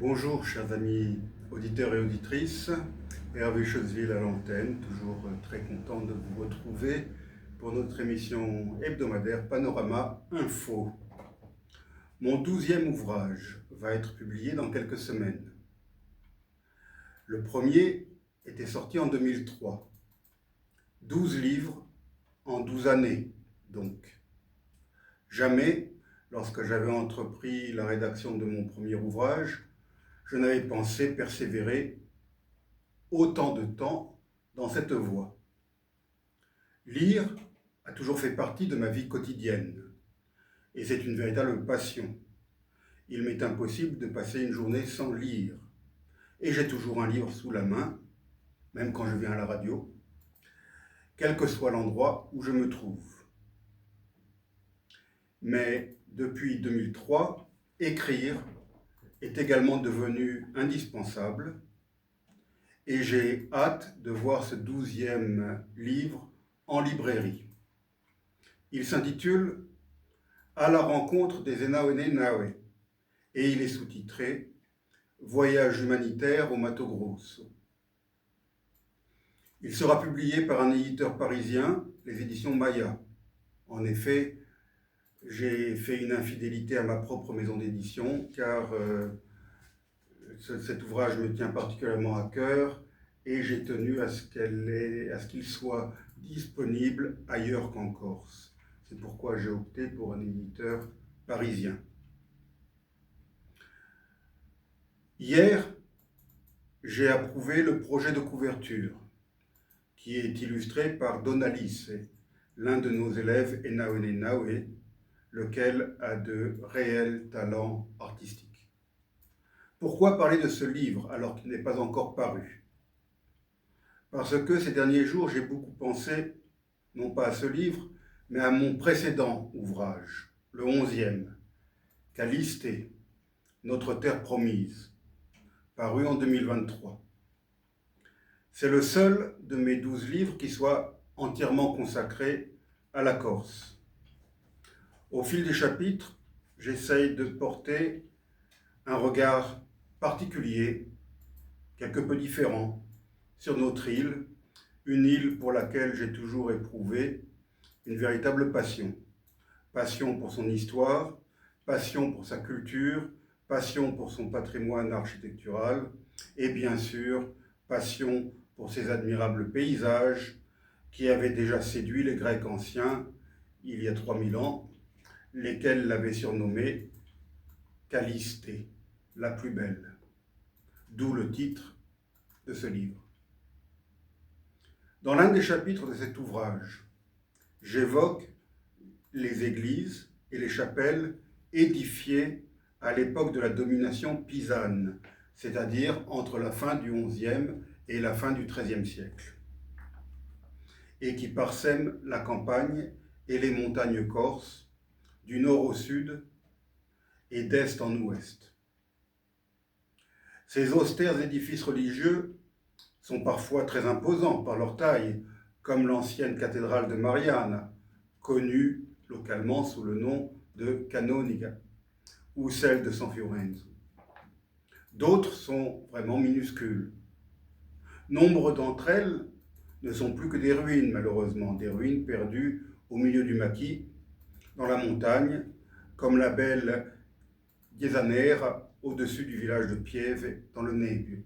Bonjour chers amis auditeurs et auditrices, Hervé Chosville à l'antenne, toujours très content de vous retrouver pour notre émission hebdomadaire Panorama Info. Mon 12e ouvrage va être publié dans quelques semaines. Le premier était sorti en 2003. 12 livres en 12 années, donc. Jamais, lorsque j'avais entrepris la rédaction de mon premier ouvrage, je n'avais pensé persévérer autant de temps dans cette voie. Lire a toujours fait partie de ma vie quotidienne, et c'est une véritable passion. Il m'est impossible de passer une journée sans lire, et j'ai toujours un livre sous la main, même quand je viens à la radio, quel que soit l'endroit où je me trouve. Mais depuis 2003, écrire est également devenu indispensable, et j'ai hâte de voir ce 12e livre en librairie. Il s'intitule « À la rencontre des Enaoene-Nawe » et il est sous-titré « Voyage humanitaire au Mato Grosso ». Il sera publié par un éditeur parisien, les éditions Maya. En effet, j'ai fait une infidélité à ma propre maison d'édition car cet ouvrage me tient particulièrement à cœur et j'ai tenu à ce qu'il soit disponible ailleurs qu'en Corse. C'est pourquoi j'ai opté pour un éditeur parisien. Hier, j'ai approuvé le projet de couverture qui est illustré par Donalice, l'un de nos élèves Enaoene-Nawe, lequel a de réels talents artistiques. Pourquoi parler de ce livre alors qu'il n'est pas encore paru? Parce que ces derniers jours, j'ai beaucoup pensé, non pas à ce livre, mais à mon précédent ouvrage, le 11e, Calistée, Notre terre promise, paru en 2023. C'est le seul de mes 12 livres qui soit entièrement consacré à la Corse. Au fil des chapitres, j'essaye de porter un regard particulier, quelque peu différent, sur notre île, une île pour laquelle j'ai toujours éprouvé une véritable passion. Passion pour son histoire, passion pour sa culture, passion pour son patrimoine architectural et bien sûr, passion pour ses admirables paysages qui avaient déjà séduit les Grecs anciens il y a 3000 ans, lesquels l'avaient surnommée Calistée, la plus belle. D'où le titre de ce livre. Dans l'un des chapitres de cet ouvrage, j'évoque les églises et les chapelles édifiées à l'époque de la domination pisane, c'est-à-dire entre la fin du XIe et la fin du XIIIe siècle, et qui parsèment la campagne et les montagnes corses, du nord au sud et d'est en ouest. Ces austères édifices religieux sont parfois très imposants par leur taille, comme l'ancienne cathédrale de Mariana, connue localement sous le nom de Canonica, ou celle de San Fiorenzo. D'autres sont vraiment minuscules. Nombre d'entre elles ne sont plus que des ruines, malheureusement, des ruines perdues au milieu du maquis, dans la montagne, comme la belle Ghesanera, au-dessus du village de Pieve, dans le Nebbio.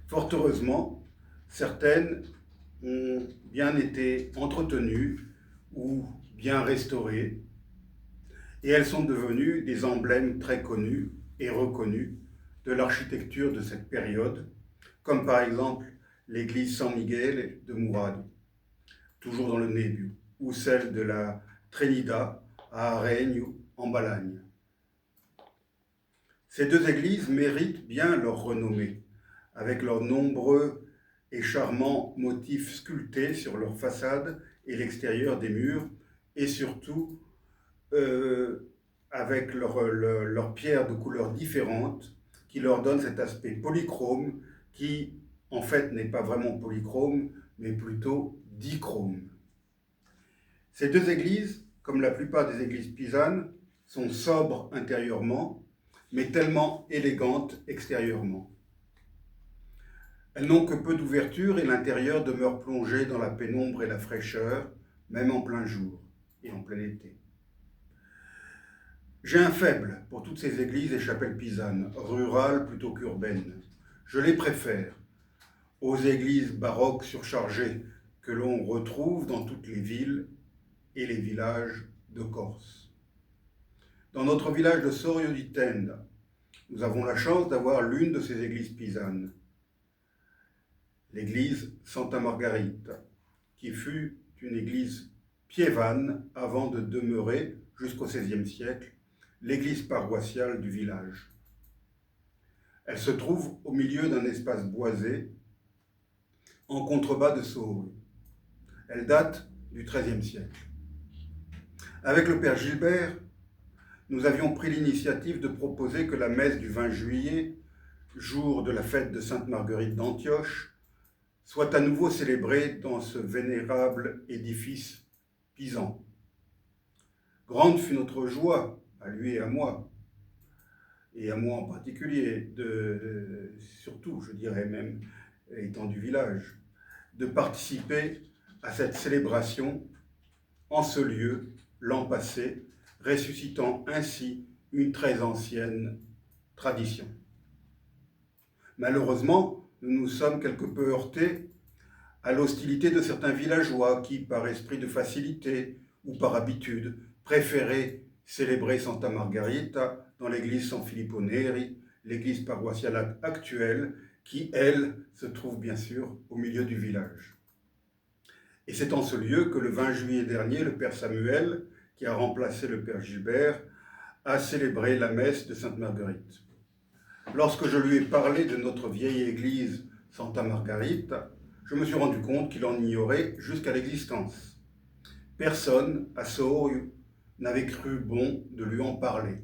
Fort heureusement, certaines ont bien été entretenues ou bien restaurées, et elles sont devenues des emblèmes très connus et reconnus de l'architecture de cette période, comme par exemple l'église San Miguel de Murado, toujours dans le Nebbio, ou celle de la Trinidad à Areño, en Balagne. Ces deux églises méritent bien leur renommée, avec leurs nombreux et charmants motifs sculptés sur leur façade et l'extérieur des murs, et surtout avec leurs pierres de couleurs différentes qui leur donnent cet aspect polychrome qui, en fait, n'est pas vraiment polychrome, mais plutôt dichrome. Ces deux églises, comme la plupart des églises pisanes, sont sobres intérieurement, mais tellement élégantes extérieurement. Elles n'ont que peu d'ouverture et l'intérieur demeure plongé dans la pénombre et la fraîcheur, même en plein jour et en plein été. J'ai un faible pour toutes ces églises et chapelles pisanes, rurales plutôt qu'urbaines. Je les préfère aux églises baroques surchargées que l'on retrouve dans toutes les villes et les villages de Corse. Dans notre village de Sorio di Tenda, nous avons la chance d'avoir l'une de ces églises pisanes, l'église Santa Margherita, qui fut une église piévane avant de demeurer, jusqu'au XVIe siècle, l'église paroissiale du village. Elle se trouve au milieu d'un espace boisé, en contrebas de Sorio. Elle date du XIIIe siècle. Avec le père Gilbert, nous avions pris l'initiative de proposer que la messe du 20 juillet, jour de la fête de Sainte Marguerite d'Antioche, soit à nouveau célébrée dans ce vénérable édifice pisan. Grande fut notre joie, à lui et à moi en particulier, surtout, je dirais même, étant du village, de participer à cette célébration en ce lieu, l'an passé, ressuscitant ainsi une très ancienne tradition. Malheureusement, nous nous sommes quelque peu heurtés à l'hostilité de certains villageois qui, par esprit de facilité ou par habitude, préféraient célébrer Santa Margherita dans l'église San Filippo Neri, l'église paroissiale actuelle, qui, elle, se trouve bien sûr au milieu du village. Et c'est en ce lieu que le 20 juillet dernier, le père Samuel, qui a remplacé le père Gilbert, a célébré la messe de Sainte Marguerite. Lorsque je lui ai parlé de notre vieille église Santa Margherita, je me suis rendu compte qu'il en ignorait jusqu'à l'existence. Personne à Sorio n'avait cru bon de lui en parler.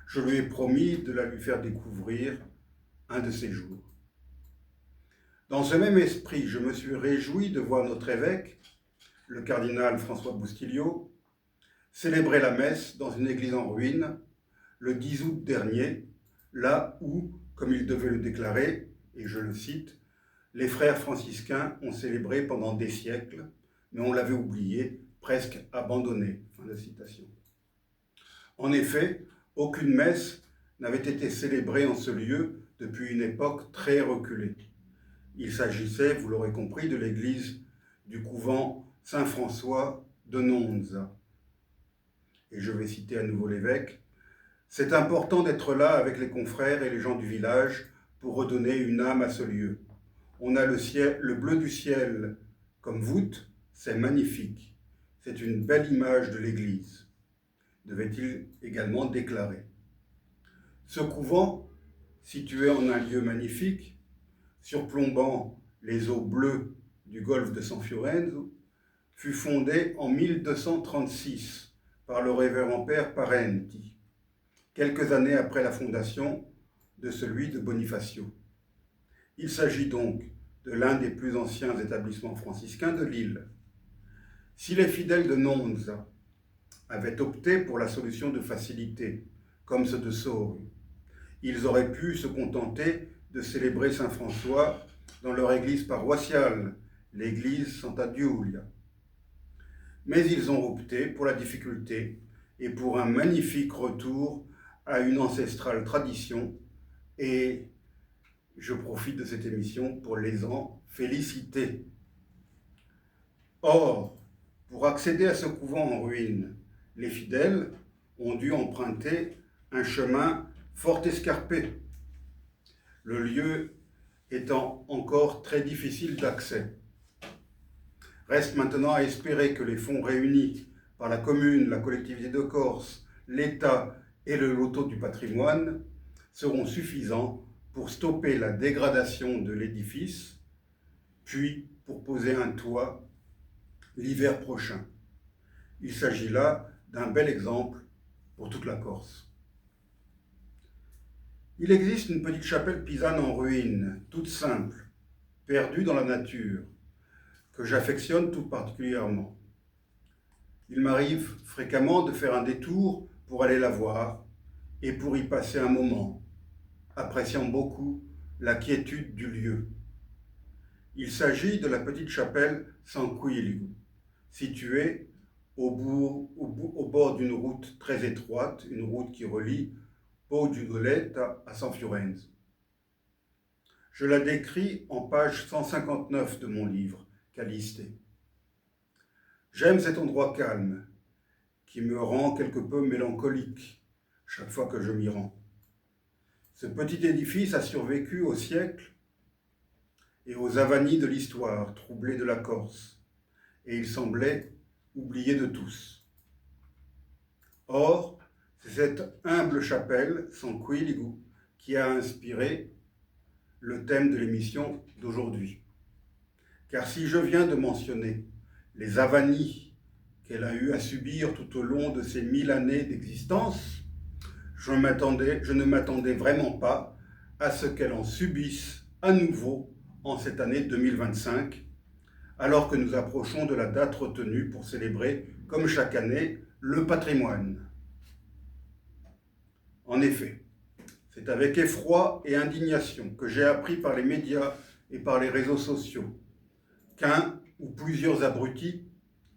Je lui ai promis de la lui faire découvrir un de ces jours. Dans ce même esprit, je me suis réjoui de voir notre évêque, le cardinal François Bustillo, célébrer la messe dans une église en ruine le 10 août dernier, là où, comme il devait le déclarer, et je le cite, les frères franciscains ont célébré pendant des siècles, mais on l'avait oublié, presque abandonné. Fin de citation. En effet, aucune messe n'avait été célébrée en ce lieu depuis une époque très reculée. Il s'agissait, vous l'aurez compris, de l'église du couvent Saint-François de Nonza. Et je vais citer à nouveau l'évêque. « C'est important d'être là avec les confrères et les gens du village pour redonner une âme à ce lieu. On a le ciel, le bleu du ciel comme voûte, c'est magnifique. C'est une belle image de l'église, devait-il également déclarer. Ce couvent, situé en un lieu magnifique, surplombant les eaux bleues du golfe de San Fiorenzo, fut fondé en 1236 par le révérend père Parenti, quelques années après la fondation de celui de Bonifacio. Il s'agit donc de l'un des plus anciens établissements franciscains de l'île. Si les fidèles de Nonza avaient opté pour la solution de facilité, comme ceux de Sorio, ils auraient pu se contenter de célébrer Saint François dans leur église paroissiale, l'église Santa Giulia. Mais ils ont opté pour la difficulté et pour un magnifique retour à une ancestrale tradition, et je profite de cette émission pour les en féliciter. Or, pour accéder à ce couvent en ruine, les fidèles ont dû emprunter un chemin fort escarpé, le lieu étant encore très difficile d'accès. Reste maintenant à espérer que les fonds réunis par la commune, la collectivité de Corse, l'État et le loto du patrimoine seront suffisants pour stopper la dégradation de l'édifice, puis pour poser un toit l'hiver prochain. Il s'agit là d'un bel exemple pour toute la Corse. Il existe une petite chapelle pisane en ruine, toute simple, perdue dans la nature, que j'affectionne tout particulièrement. Il m'arrive fréquemment de faire un détour pour aller la voir, et pour y passer un moment, appréciant beaucoup la quiétude du lieu. Il s'agit de la petite chapelle San Quiliu, située au bord d'une route très étroite, une route qui relie Poggiodeletta à San Fiorenzo. Je la décris en page 159 de mon livre, Caliste. J'aime cet endroit calme, qui me rend quelque peu mélancolique chaque fois que je m'y rends. Ce petit édifice a survécu aux siècles et aux avanies de l'histoire troublée de la Corse, et il semblait oublié de tous. Or, c'est cette humble chapelle, San Quiliu, qui a inspiré le thème de l'émission d'aujourd'hui. Car si je viens de mentionner les avanies qu'elle a eu à subir tout au long de ces 1000 années d'existence, je ne m'attendais vraiment pas à ce qu'elle en subisse à nouveau en cette année 2025, alors que nous approchons de la date retenue pour célébrer, comme chaque année, le patrimoine. En effet, c'est avec effroi et indignation que j'ai appris par les médias et par les réseaux sociaux qu'un ou plusieurs abrutis,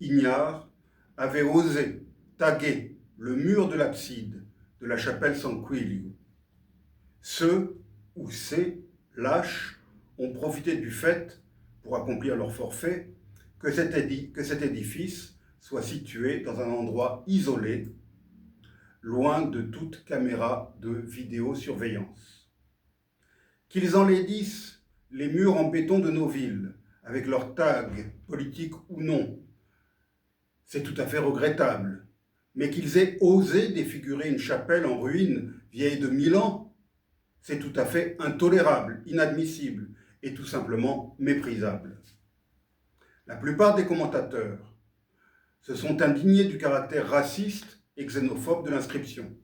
ignares, avaient osé taguer le mur de l'abside de la chapelle San Quiliu. Ceux ou ces lâches ont profité du fait, pour accomplir leur forfait, que cet édifice soit situé dans un endroit isolé, loin de toute caméra de vidéosurveillance. Qu'ils enlaidissent les murs en béton de nos villes, avec leurs tags, politiques ou non, c'est tout à fait regrettable. Mais qu'ils aient osé défigurer une chapelle en ruine vieille de 1000 ans, c'est tout à fait intolérable, inadmissible et tout simplement méprisable. La plupart des commentateurs se sont indignés du caractère raciste et xénophobe de l'inscription.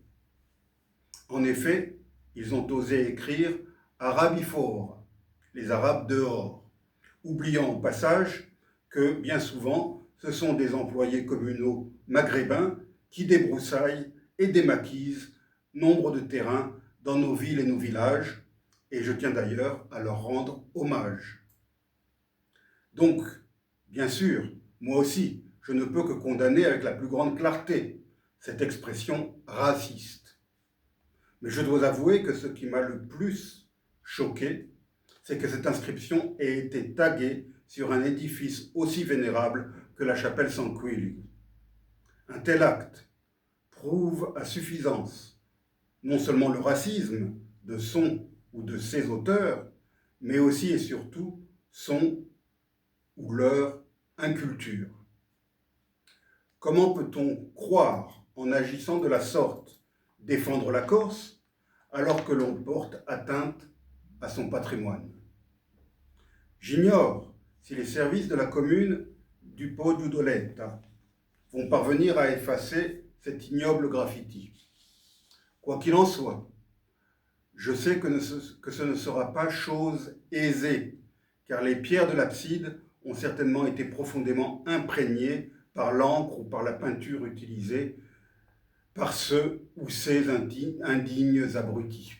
En effet, ils ont osé écrire « Arabifor », les Arabes dehors, oubliant au passage que, bien souvent, ce sont des employés communaux maghrébins qui débroussaillent et démaquisent nombre de terrains dans nos villes et nos villages, et je tiens d'ailleurs à leur rendre hommage. Donc, bien sûr, moi aussi, je ne peux que condamner avec la plus grande clarté cette expression raciste. Mais je dois avouer que ce qui m'a le plus choqué, c'est que cette inscription ait été taguée sur un édifice aussi vénérable que la chapelle San Quiliu. Un tel acte prouve à suffisance non seulement le racisme de son ou de ses auteurs, mais aussi et surtout son ou leur inculture. Comment peut-on croire, en agissant de la sorte, défendre la Corse, alors que l'on porte atteinte à son patrimoine? J'ignore si les services de la commune du Poggiodeletta vont parvenir à effacer cet ignoble graffiti. Quoi qu'il en soit, je sais que ce ne sera pas chose aisée, car les pierres de l'abside ont certainement été profondément imprégnées par l'encre ou par la peinture utilisée par ceux ou ces indignes abrutis.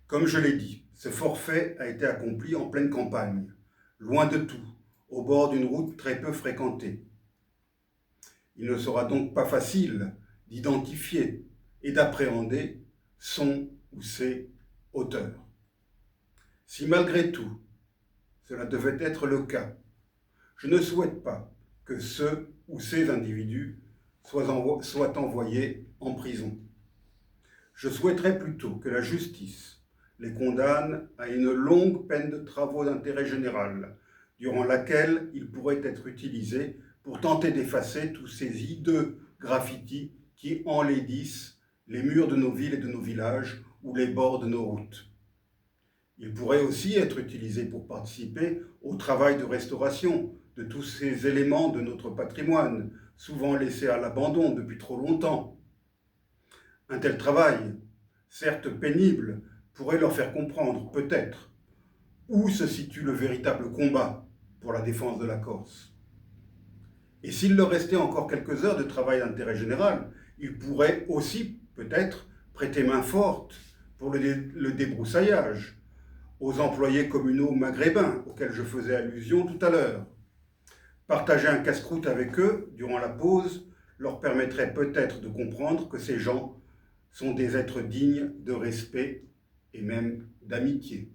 Comme je l'ai dit, ce forfait a été accompli en pleine campagne, loin de tout, au bord d'une route très peu fréquentée. Il ne sera donc pas facile d'identifier et d'appréhender son ou ses auteurs. Si malgré tout, cela devait être le cas, je ne souhaite pas que ceux ou ces individus soient envoyés en prison. Je souhaiterais plutôt que la justice les condamne à une longue peine de travaux d'intérêt général, durant laquelle ils pourraient être utilisés pour tenter d'effacer tous ces hideux graffitis qui enlaidissent les murs de nos villes et de nos villages ou les bords de nos routes. Ils pourraient aussi être utilisés pour participer au travail de restauration de tous ces éléments de notre patrimoine, souvent laissés à l'abandon depuis trop longtemps. Un tel travail, certes pénible, pourrait leur faire comprendre, peut-être, où se situe le véritable combat pour la défense de la Corse. Et s'il leur restait encore quelques heures de travail d'intérêt général, ils pourraient aussi peut-être prêter main forte pour le débroussaillage, aux employés communaux maghrébins auxquels je faisais allusion tout à l'heure. Partager un casse-croûte avec eux durant la pause leur permettrait peut-être de comprendre que ces gens sont des êtres dignes de respect et même d'amitié.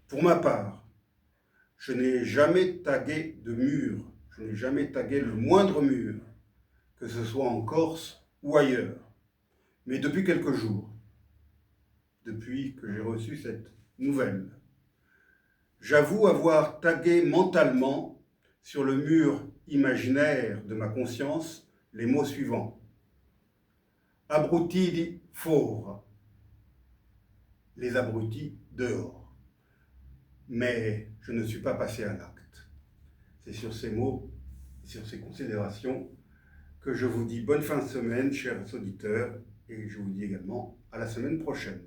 Pour ma part, je n'ai jamais tagué de mur, je n'ai jamais tagué le moindre mur, que ce soit en Corse ou ailleurs. Mais depuis quelques jours, depuis que j'ai reçu cette nouvelle, j'avoue avoir tagué mentalement sur le mur imaginaire de ma conscience les mots suivants. Abruti fora, les abrutis dehors. Mais je ne suis pas passé à l'acte. C'est sur ces mots, sur ces considérations, que je vous dis bonne fin de semaine, chers auditeurs, et je vous dis également à la semaine prochaine.